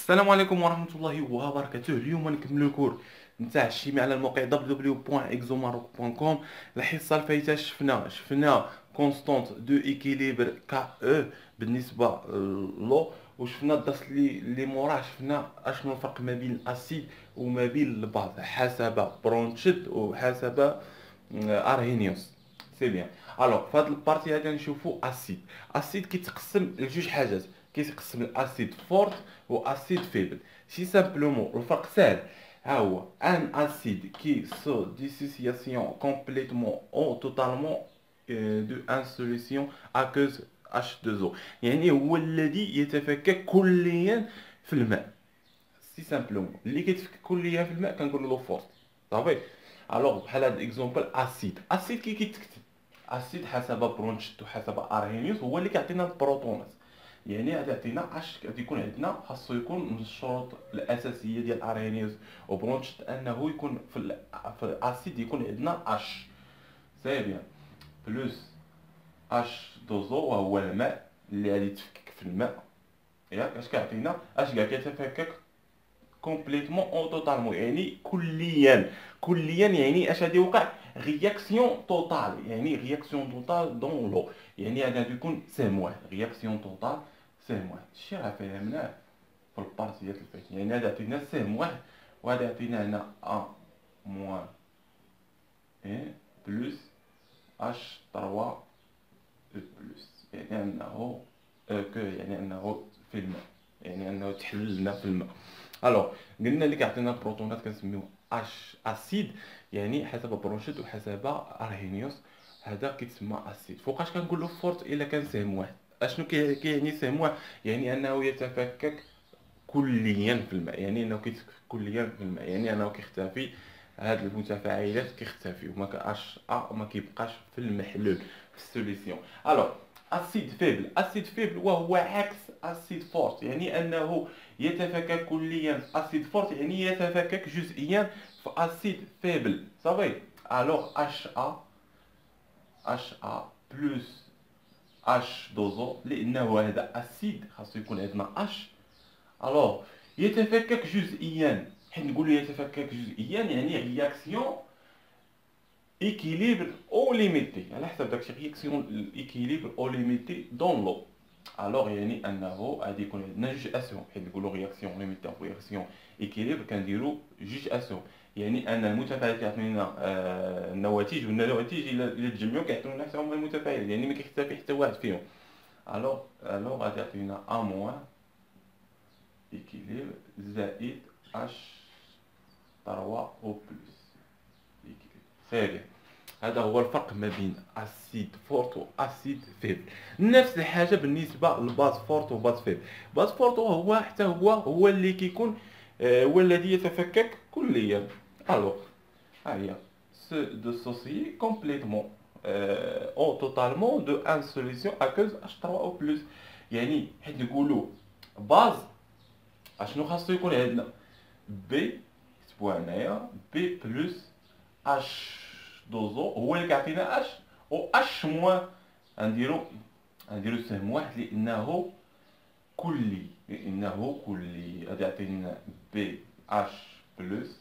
السلام عليكم ورحمة الله وبركاته. اليوم نكمل الكور نتاع الشيمياء على الموقع www.exomaroc.com. الحصة الفايتة شفنا كونستانت دو ايكيليبر كا بالنسبة لو، وشفنا الدرس اللي موراه شفنا اشنو الفرق ما بين الاسيد وما بين الباز حسب برونشيت وحسب ارهينيوس. سي بيان. الوغ في هاد البارتي هادي نشوفو اسيد كيتقسم لجوج حاجات، كيتقسم الاسيد فورت واسيد فيبل. سي سامبلومون الفرق ساهل، ها هو ان اسيد كي سو ديسوسياسيون كومبليتمون او توتالمون دو ان سوليسيون اكوز H2O، يعني هو الذي يتفكك كليا في الماء. سي سامبلومون اللي كيتفكك كليا في الماء كنقولوا له فورت. صافي. الوغ بحال هاد اكزومبل اسيد كي كيتكتب اسيد حسب برونشيت وحسب ارهينيوس هو اللي كيعطينا البروتونات، يعني غادي يعطينا اش غادي يكون عندنا، خاصو يكون من الشروط الاساسيه ديال ارهينيوس وبرونشيت انه يكون في الاسيد يكون عندنا اش. سي بيان. بلوس اش دوزو وهو الماء اللي غادي يتفكك في الماء. ياك اش كيعطينا؟ اش كاع كيتفكك كومبليتمون او توتالمون، يعني كليا يعني اش غادي يوقع؟ رياكسيون توتال، يعني رياكسيون توتال دون لو، يعني غادي يكون سهم واحد، رياكسيون توتال سهم واحد. الشيء راه فهمناه في البارتيات اللي فاتت، يعني غادي يعطينا سهم واحد وغادي يعطينا هنا ا موان اي بلس اش 3 بلس، يعني انه يعني انه في الماء، يعني انه تحلل لنا في الماء. الوغ قلنا اللي كيعطينا البروتونات كنسميوه اش اسيد، يعني حسب برونشيت وحسب ارهينيوس هذا كيتسمى اسيد. فوقاش كنقولوا فورت الا كان سهم واحد؟ اشنو كيعني سهم واحد؟ يعني انه يتفكك كليا في الماء، يعني انه كيتفكك كليا في الماء، يعني انه كيختفي، هاد المتفاعلات كيختفيو، ما كاش ما كيبقاش في المحلول في السوليسيون. الوغ اسيد فيبل وهو عكس اسيد فورت، يعني انه يتفكك كليا في اسيد فورت، يعني يتفكك جزئيا في اسيد فيبل. صافي. الوغ اش ا بلس اش دوزو، لانه هذا اسيد خاصو يكون عندنا اش. الوغ يتفكك جزئيا، حيت نقولوا يتفكك جزئيا يعني رياكسيون ايكيليبر او ليميتي، على حسب داكشي رياكسيون ايكيليبر او ليميتي دون لو. الوغ يعني انه غادي يكون عندنا جوج اسهم، حيت نقولوا رياكسيون ليميتي او رياكسيون ايكيليبر كنديروا جوج اسهم، يعني ان المتفاعل كيعطينا النواتج، والنواتج الى تجمعوا كيعطيونا حتى هما المتفاعل، يعني ما كيختفي حتى واحد فيهم. الوغ غادي يعطينا ا موان ايكيليبر زائد اش 3 او بلس ايكيليبر. سي. هذا هو الفرق ما بين اسيد فورت واسيد فيبل. نفس الحاجه بالنسبه للباز فورت وباز فيبل. باز فورت هو حتى هو اللي كيكون هو الذي يتفكك كليا. الوغ ها هي سو ديسوسيي كومبليتمون او توتالمون دو ان سوليسيون اكوز اش 3 او بلس، يعني حيت نقولوا باز اشنو خاصو يكون عندنا؟ بي، كتبوها هنايا بي بلس اش دوزو هو اللي كيعطينا اش، و اش موان غنديرو سهم واحد لانه كلي غادي يعطينا بي اش بلس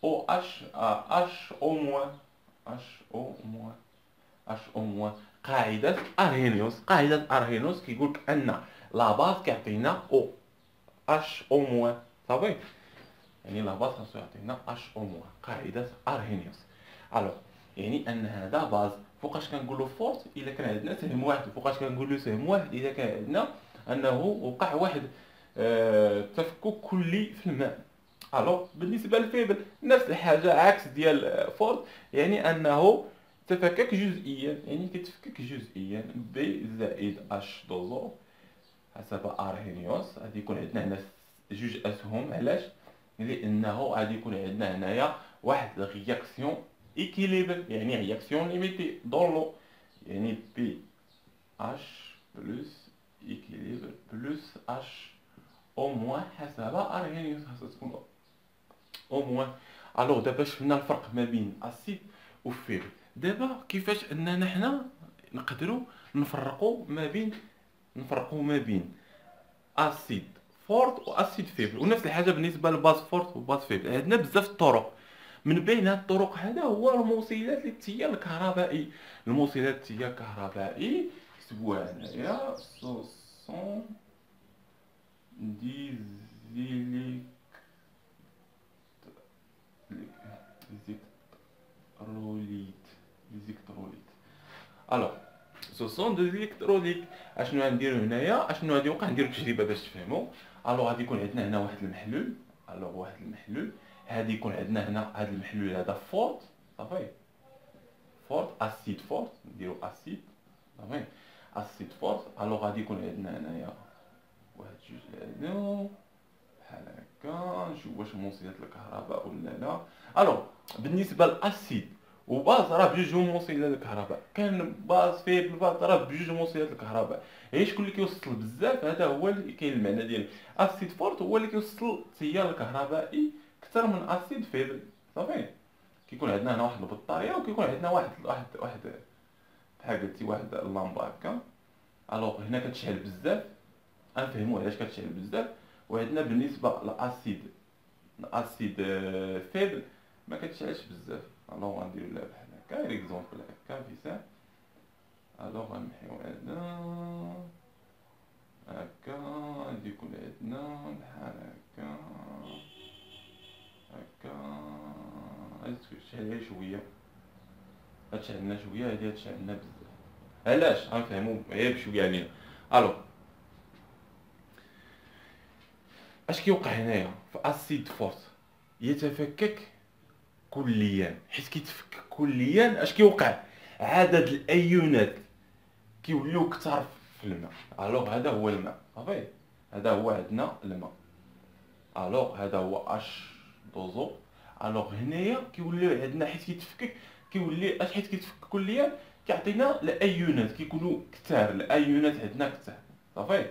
او اش او موان قاعدة ارهينوس كيقولك ان لا باز كيعطينا او اش او موان. صافي. يعني لا باز خاصو يعطينا اش او موان، قاعدة ارهينيوس. الوغ يعني ان هذا باز. فوقاش كنقولوا فورت الا كان عندنا سهم واحد، فوقاش كنقولوا سهم واحد اذا كان عندنا انه وقع واحد تفكك كلي في الماء. الوغ بالنسبه للفيبل نفس الحاجه عكس ديال فورت، يعني انه تفكك جزئيا، يعني كيتفكك جزئيا بي زائد اش دوزو حسب ارهينيوس. غادي يكون عندنا هنا جوج اسهم. علاش؟ لانه غادي يكون عندنا هنايا واحد رياكسيون ايكيليبر، يعني رياكسيون ليميتي دون لو، يعني بي اش بلس ايكيليبر بلس اش او موان حسب ارهينيوس، خاصها تكون او موان. الوغ دابا شفنا الفرق ما بين اسيد وفيبر. دابا كيفاش اننا حنا نقدروا نفرقوا ما بين اسيد فورت واسيد فيبل، ونفس الحاجه بالنسبه للباز فورت وباز فيبل. عندنا بزاف الطرق، من بين هاد الطرق هذا هو الموصلات للتيار الكهربائي. الموصلات للتيار الكهربائي كتبوها هنايا 60 ديزيليكتروليت. ديزيكتروليت الوغ سو سون دو زيليكتروليك. اشنو غنديرو هنايا، اشنو غادي يوقع، نديرو تجربه باش تفهموا. الوغ غادي يكون عندنا هنا واحد المحلول، الوغ واحد المحلول هادي يكون عندنا هنا هاد المحلول هذا فورت، صافي فورت اسيد فورت، نديرو اسيد صافي اسيد فورت. الوغ غادي يكون عندنا هنايا واحد جوج هادو بحال هكا، نشوف واش موصلات الكهرباء ولا لا. الوغ بالنسبه للاسيد وباز راه بجوج هما موصلات الكهرباء، كان باز فيه بالباز راه بجوج موصلات الكهرباء. هي شكون اللي كيوصل بزاف، هذا هو اللي كاين المعنى ديال اسيد فورت، هو اللي كيوصل التيار الكهربائي اكثر من اسيد فيبل، صافي. كيكون عندنا هنا واحد البطاريه وكيكون عندنا واحد بحال قلتي واحد اللامبه هكا. الوغ هنا كتشعل بزاف، غنفهموا علاش كتشعل بزاف. وعندنا بالنسبه للاسيد فيبل ما كتشعلش بزاف. الوغ غنديرو لها بحال هكا غير اكزومبل هكا مثال. الوغ غنمحيو هذا هكا، غادي يكون عندنا بحال هكا هكا. غادي تشعل غير شويه، غتشعلنا شويه، هادي غتشعلنا بزاف. علاش؟ غنفهمو غير بشويه علينا. الوغ اش كيوقع هنايا في اسيد فورت؟ يتفكك كليا. حيت كيتفكك كليا اش كيوقع؟ عدد الايونات كيوليو كثار في الماء. الوغ هذا هو الماء، صافي هذا هو عندنا الماء. الوغ هذا هو اش دوزو. الوغ هنايا كيوليو عندنا حيت كيتفكك كيولي حيت كيتفكك كليا كيعطينا الايونات كيكونوا كثار، الايونات عندنا كثار، صافي.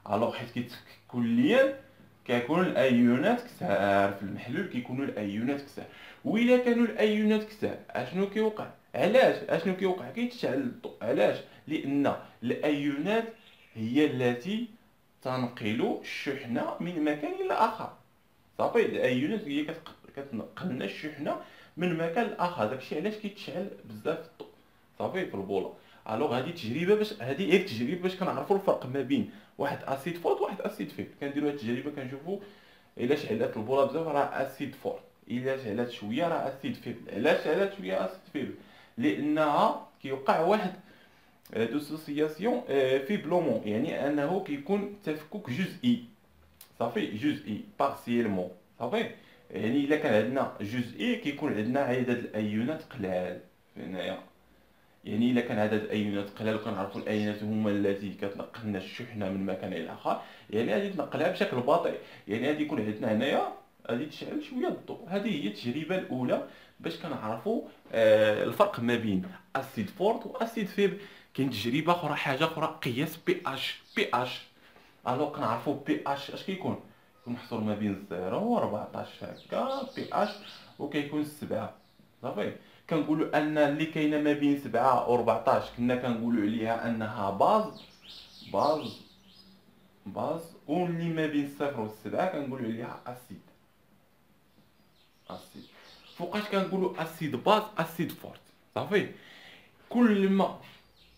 الوغ حيت كيتفكك كليا كيكونوا الايونات كثار في المحلول، كيكونوا الايونات كثار. وإلا كانوا الايونات كثار اشنو كيوقع؟ علاش اشنو كيوقع؟ كيتشعل الضوء. علاش؟ لان الايونات هي التي تنقل الشحنه من مكان الى اخر، صافي. الايونات هي كتنقل لنا الشحنه من مكان لاخر، داكشي علاش كيتشعل بزاف الضوء، صافي في البوله. الوغ هذه تجربه باش هذه غير تجربه باش كنعرفوا الفرق ما بين واحد اسيد فورت وواحد اسيد فيبل. كنديروا هذه التجربه كنشوفوا الا شعلات البوله بزاف راه اسيد فورت، الا شعلات شويه راه اسيد فيبل. علاش شعلات شويه اسيد فيبل؟ لانها كيوقع واحد دوسوسياسيون فيبلومون، يعني انه كيكون تفكك جزئي، صافي جزئي بارسيلمون، صافي. يعني الا كان عندنا جزئي كيكون عندنا عدد الايونات قلال هنايا. يعني الا كان عدد الايونات قلال وكنعرفوا الايونات هما التي كتنقل لنا الشحنه من مكان الى اخر، يعني غادي تنقلها بشكل بطيء. يعني غادي يكون عندنا هنايا غادي تشعل شويه الضوء. هذه هي التجربه الاولى باش كنعرفوا الفرق ما بين اسيد فورت واسيد فيبل. كاين تجربه اخرى، حاجه اخرى، قياس بي اش. الوغ كنعرفوا بي اش اش كيكون محصور ما بين 0 و 14 هكا بي اش، وكيكون 7، صافي. كنقولوا ان اللي كاينه ما بين 7 و 14 كنا كنقولوا عليها انها باز باز، واللي ما بين 0 و 7 كنقولوا عليها اسيد. فوقاش كنقولوا اسيد باز اسيد فورت، صافي. كل ما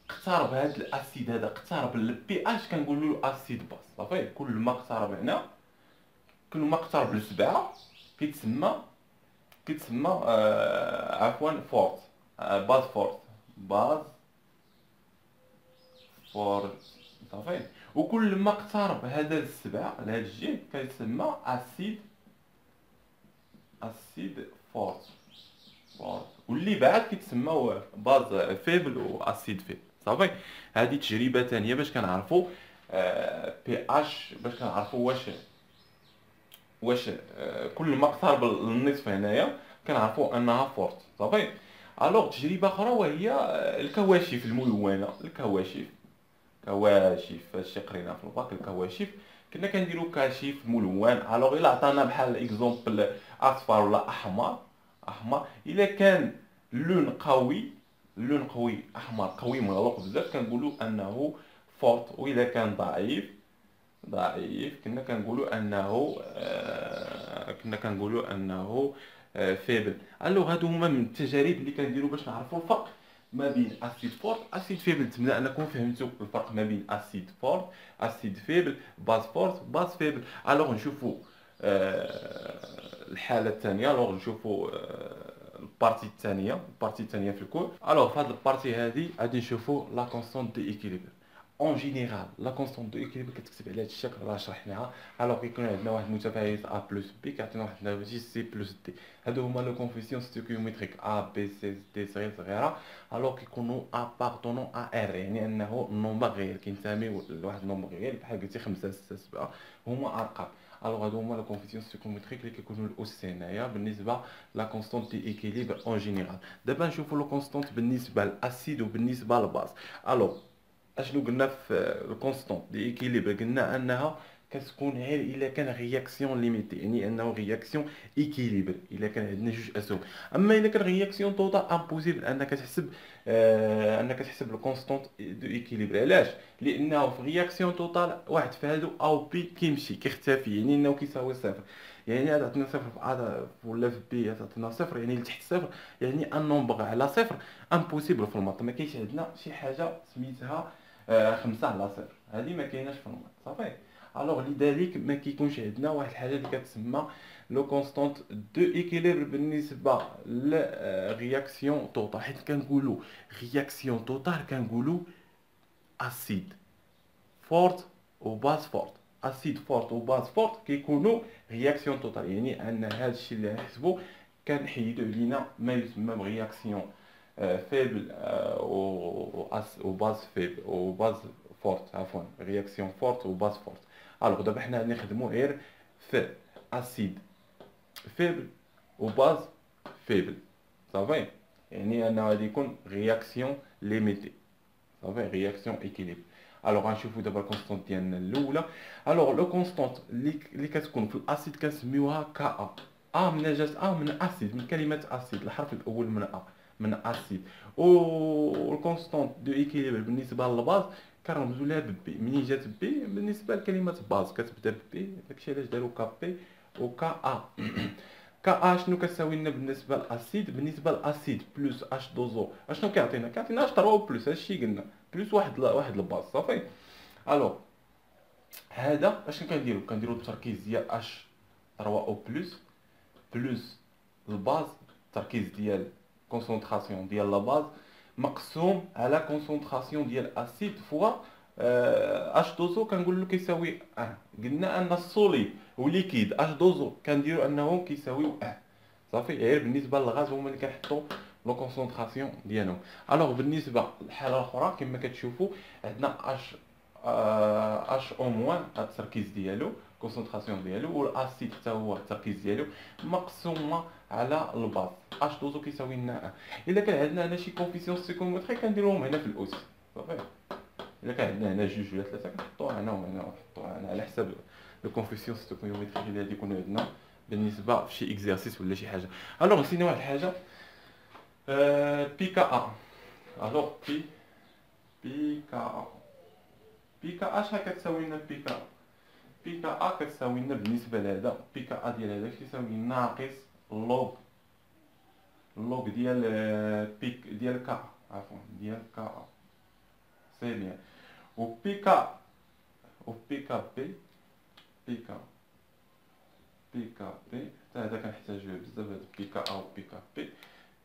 اقترب هذا الاسيد هذا اقترب للبي اش كنقولوا له اسيد باز، صافي. كل ما اقترب هنا، كل ما اقترب لسبعة كيتسمى عفوا فورت، باز فورت، صافي. وكل ما اقترب هذا السبعة لهذا الجهة كيتسمى اسيد فورت. واللي بعد كيتسمى باز فيبل واسيد فيبل، صافي. هذه تجربه ثانيه باش كنعرفوا بي اش، باش كنعرفوا واش كل ما اقترب للنصف هنايا كنعرفوا انها فورت، صافي. الوغ تجربه اخرى وهي الكواشف الملونه. كواشف هادشي قرينا في الباك. الكواشف كنا كنديروا كاشف ملون. الوغ الا عطانا بحال اكزومبل اصفر ولا احمر، الا كان اللون قوي احمر قوي مغلوق بزاف كنقولوا انه فورت، واذا كان ضعيف ضعيف، كنا كنقولوا انه فيبل. الوغ هادو هما من التجارب اللي كنديروا باش نعرفوا الفرق ما بين اسيد فورت اسيد فيبل. نتمنى انكم فهمتوا الفرق ما بين اسيد فورت اسيد فيبل باز فورت باز فيبل. الوغ نشوفوا الحاله الثانيه. الوغ نشوفوا البارتي الثانيه في الكور. الوغ في هذه البارتي هذه غادي نشوفوا لا كونستانت دو ايكيليبر. اون جينيرال لا كونستانت دو ايكيليبر كتكتب على هذا الشكل راه شرحناها. الوغ كيكون عندنا واحد المتفاعل ا بلس بي كيعطينا واحد الناتج سي بلس دي. هادو هما لو كونفيسيون ستوكيومتريك ا بي سي دي صغيره. الوغ كيكونوا ابارطونون ا ار، يعني انه نومبر غير كينتمي لواحد النومبر غير بحال قلتي 5 6 7 هما ارقام. الوغ هادو هما لا كونفيسيون ستوكيومتريك اللي كيكونوا الاس هنايا بالنسبه لا كونستانت دو ايكيليبر اون جينيرال. دابا نشوفوا لو كونستانت بالنسبه للاسيد وبالنسبه للباز. الوغ اشنو قلنا في الكونستانت دي ايكيليبر؟ قلنا انها كتكون غير الا كان رياكسيون ليميتي، يعني انه رياكسيون ايكيليبر الا كان عندنا جوج اسهم. اما الا كان رياكسيون توتال امبوسيبل انك تحسب الكونستانت دو ايكيليبر. علاش؟ لانه في رياكسيون توتال واحد في هادو او بي كيمشي كيختفي، يعني انه كيساوي صفر. يعني هذا عطينا صفر في ا ولا في بي تعطينا صفر، يعني لتحت صفر، يعني ان نومبر على صفر امبوسيبل في الماط. ما كاينش عندنا شي حاجه سميتها 5 على 0، هذه ما كايناش في الماط صافي. الوغ لذلك ما كيكونش عندنا واحد الحاجه اللي كتسمى لو كونستانت دو ايكيليبر بالنسبه ل رياكسيون توتال. حيت كنقولوا رياكسيون توتال كنقولوا اسيد فورت وباز فورت. اسيد فورت وباز فورت كيكونوا رياكسيون توتال، يعني ان هذا الشيء اللي نحسبوا كنحيدوا علينا ما يسمى برياكسيون فيبل وباز فيبل وباز فورت، عفوا رياكسيون فورت وباز فورت. الوغ دابا حنا نخدموا غير في اسيد فيبل وباز فيبل صافي، يعني انه غادي يكون رياكسيون ليميتي صافي، رياكسيون ايكيليبر. الوغ غنشوفوا دابا الكونستانت ديالنا الاولى. الوغ لو كونستانت اللي كتكون في الاسيد كنسميوها كا ا. من جات ا؟ من اسيد، من كلمه اسيد، الحرف الاول من ا، من اسيد. و الكونستانت دو ايكيليبر بالنسبه للباز كنرمزوا لها ببي. منين جات بي بالنسبه لكلمه باز كتبدا ببي، داكشي علاش داروا كا بي وكا ا. كا ا شنو كتساوي لنا بالنسبه للاسيد؟ بالنسبه للاسيد بلس اش دوزو اشنو كيعطينا؟ كيعطينا اش 3 بلس هادشي قلنا بلس واحد الباز صافي. الو هذا اش كنديرو التركيز ديال اش 3 او بلس بلس الباز، التركيز ديال كونسونطراسيون ديال لا باز مقسوم على كونسونطراسيون ديال اسيد فوا اش دوزو كنقول له كيساوي 1. قلنا ان السوليد وليكيد اش دوزو كنديروا انه كيساويو 1 صافي. غير بالنسبه للغاز هما اللي كنحطوا لو كونسونطراسيون ديالهم. الوغ بالنسبه للحاله الاخرى كما كتشوفوا عندنا اش او موان التركيز ديالو كونسونطراسيون ديالو، والاسيد حتى هو التركيز ديالو مقسومه على الباز اش دوزو كيساوي لنا 1. الا كان عندنا هنا شي كونفيسيون ستيكومتري كنديروهم هنا في الاس صافي. الا كان عندنا هنا جوج ولا ثلاثه كنحطوها هنا وهنا ونحطوها هنا على حسب لو كونفيسيون ستيكومتري اللي غادي يكونوا عندنا بالنسبه في شي اكزرسيس ولا شي حاجه. الوغ نسينا واحد الحاجه بي كا ا. الوغ بي كا ا بي كا ا شحال كتساوي لنا بي كا ا؟ بي كا ا كتساوي لنا بالنسبه لهذا بي كا ا ديال هذا كيساوي ناقص لوغ ديال بيك ديال كا، عفوا ديال كا ا سي بيان. و بي كا بي بي كا بي حتى هذا كنحتاجوه بزاف، هذا بي كا ا و بي كا بي.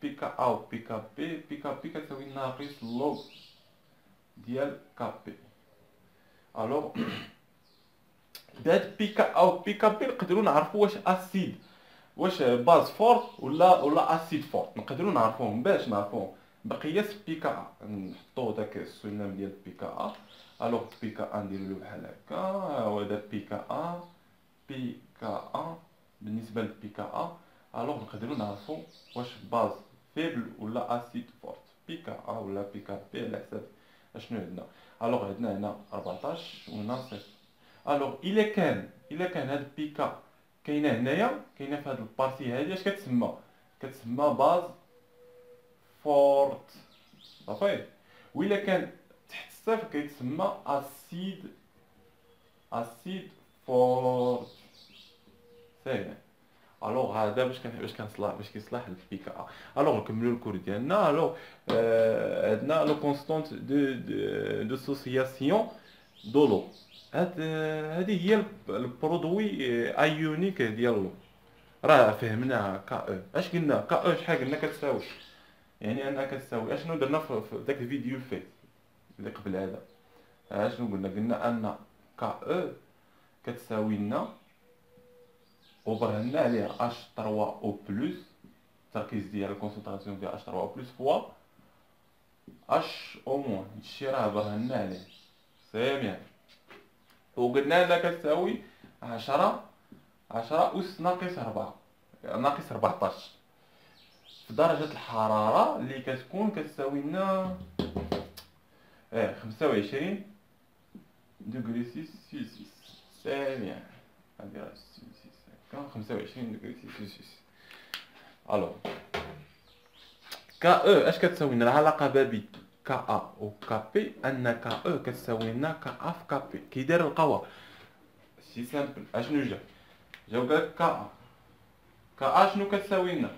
بي كا ا و بي كا بي، بي كا بي كتساوي ناقص لوغ ديال كا بي. الوغ بهاد بي كا ا و بي كا بي نقدروا نعرفوا واش اسيد واش باز فورت ولا اسيد فورت، نقدروا نعرفوهم. باش نعرفوهم بقياس بي كا ا نحطوا داك السلم ديال بي كا ا. الوغ بي كا ا نديرو له بحال هكا، ها هو هذا بي كا ا بي كا ا بالنسبه لبي كا ا. الوغ نقدروا نعرفوا واش باز فيبل ولا اسيد فورت، بي كا ا ولا بي كا بي على حساب اشنو عندنا. الوغ عندنا هنا 14 وهنا 0. الوغ الا كان هاد بي كا كاينه هنايا، كاينه في هاد البارتي هادي، اش كتسمى؟ كتسمى باز فورت صافي. وإلا كان تحت الصفر كيتسمى اسيد اسيد فور سي. الوغ هذا باش كيصلح البي كا ا. الوغ نكملوا الكور ديالنا. الوغ عندنا لو كونستانت دو سوسياسيون دولو. هذه هي البرودوي ايونيك ديال لو. راه فهمنا كا او. اش قلنا كا او شحال قلنا كتساوي؟ يعني انها كتساوي اشنو درنا في ذاك الفيديو الفيت اللي قبل هذا. اشنو قلنا ان كا او كتساوي لنا وبرهنا عليها اش 3 او بلس التركيز ديال الكونسنتراسيون ديال اش 3 او بلس فوا اش او موان. هادشي راه برهنا عليه سي بيان. وقلنا انها كتساوي 10 أس ناقص 4 ناقص 14 في درجة الحرارة اللي كتكون كتساوي لنا 25 دوغري سيلسيوس. سي بيان. هادي راه سيلسيوس هكا 25 دوغري سيلسيوس. الوغ كا او اش كتساوي لنا؟ العلاقة ما بين كا ا و كا بي ان كا او كتساوي لنا كا ا في كا بي. كي داير القوا سي سامبل. اشنو جاو قالك كا ا. كا ا شنو كتساوي لنا؟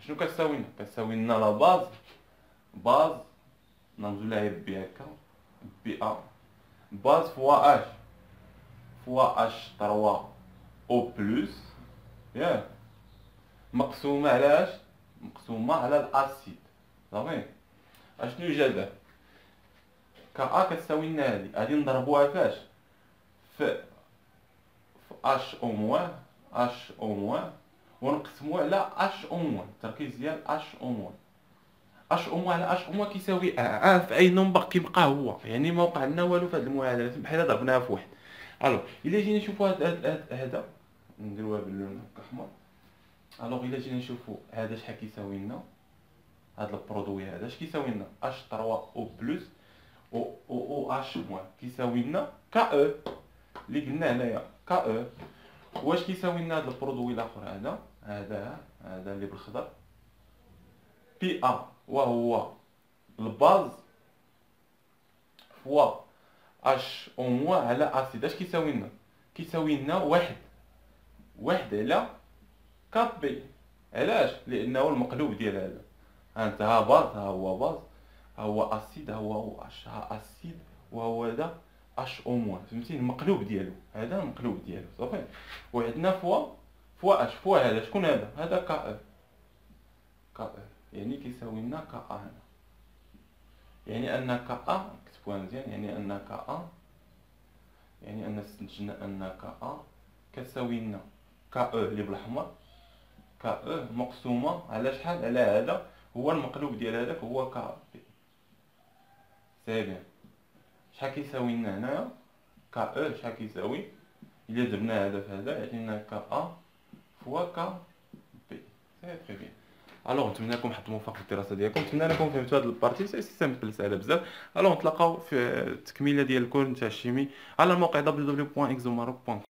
شنو كتساوي لنا؟ كتساوي لنا لا باز نرمزو لها بي هكا بي ا باز فوا اش فوا اش 3 او بلس ياك مقسومة على اش؟ مقسومة على الاسيد. صافي. اشنو جا دار؟ كا ا كتساوي لنا هادي نضربوها فاش؟ في اش او موان ونقسموه على اش او موان. التركيز ديال اش او موان. اش او موان على اش او موان كيساوي في اي نمبر كيبقى هو. يعني ما وقع لنا والو في هاد المعادله بحال ضربناها في واحد. الوغ الا جينا نشوفوا هذا نديروها باللون هكا احمر. الوغ الا جينا نشوفوا هذا شحال كيساوي لنا. هذا البرودوي هذا اش كيساوي لنا؟ اش 3 او بلس او اش موان كيساوي لنا كا او اللي قلنا هنايا كا او. واش كيساوي لنا هذا البرودوي الاخر هذا اللي بالخضر بي ا وهو الباز فوا اش او موان على اسيد. اش كيساوي لنا؟ كيساوي لنا واحد على كا بي. علاش؟ لانه المقلوب ديال هذا. انت ها باز ها هو اسيد ها هو اش ها اسيد وهو هذا اش او موان. فهمتي المقلوب ديالو؟ هذا المقلوب ديالو. صافي. وعندنا فوا اش فوا هذا شكون هذا كا او. كا او يعني كيساوي لنا كا ا هنا. يعني ان كا ا كتبوها مزيان. يعني ان كا ا يعني ان استنتجنا ان كا ا كتساوي لنا كا او اللي بالاحمر كا او مقسومه على شحال؟ على هذا هو المقلوب ديال هذاك هو كا بي. سي بيان. شحال كيساوي لنا هنايا كا او؟ شحال كيساوي الا درنا هذا في هذا؟ يعطينا كا ا فوا كا بي. سي تري بيان. الوغ نتمنى لكم حظ موفق في الدراسه ديالكم. نتمنى لكم فهمتوا هذه البارتي سي سامبل سهله بزاف. الوغ نتلاقاو في التكميله ديال الكور نتاع الشيمي على الموقع www.exomaroc.com.